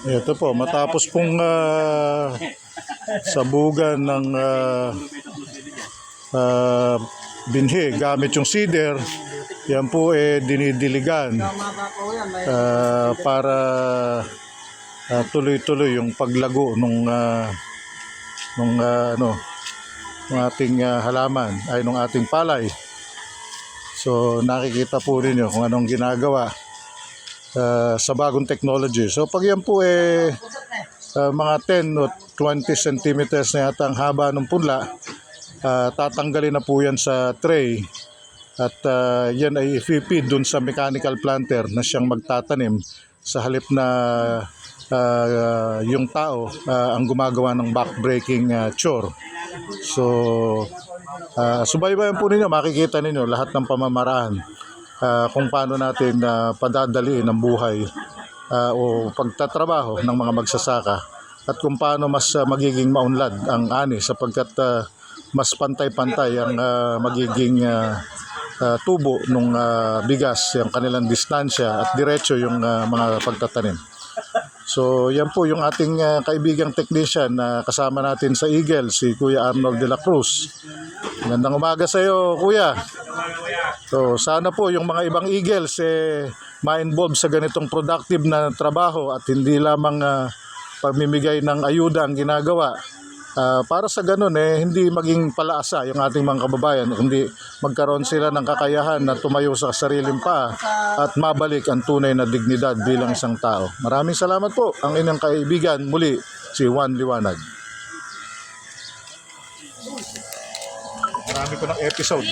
Ito po, matapos pong sabugan ng binhi gamit yung seeder, yan po dinidiligan para tuloy-tuloy yung paglago nung ating halaman ay nung ating palay. So nakikita po ninyo kung anong ginagawa sa bagong technology. So pag yan po mga 10 o 20 centimeters na yata ang haba ng punla, tatanggalin na po yan sa tray at yan ay i-feed dun sa mechanical planter na siyang magtatanim sa halip na yung tao ang gumagawa ng backbreaking chore. So subaybayan po ninyo, makikita ninyo lahat ng pamamaraan kung paano natin padadaliin ang buhay o pagtatrabaho ng mga magsasaka at kung paano mas magiging maunlad ang ani sapagkat mas pantay-pantay ang magiging tubo ng bigas, yung kanilang distansya at diretso yung mga pagtatanim. So yan po yung ating kaibigang technician na kasama natin sa Eagle, si Kuya Arnold de la Cruz. Magandang umaga sa iyo, Kuya. So sana po yung mga ibang Eagles ma-involve sa ganitong productive na trabaho at hindi lamang pagmimigay ng ayuda ang ginagawa. Para sa ganun hindi maging palaasa yung ating mga kababayan, kundi magkaroon sila ng kakayahan na tumayo sa sariling paa at mabalik ang tunay na dignidad bilang isang tao. Maraming salamat po, ang inyong kaibigan muli, si Juan Liwanag. Marami ko ng episode.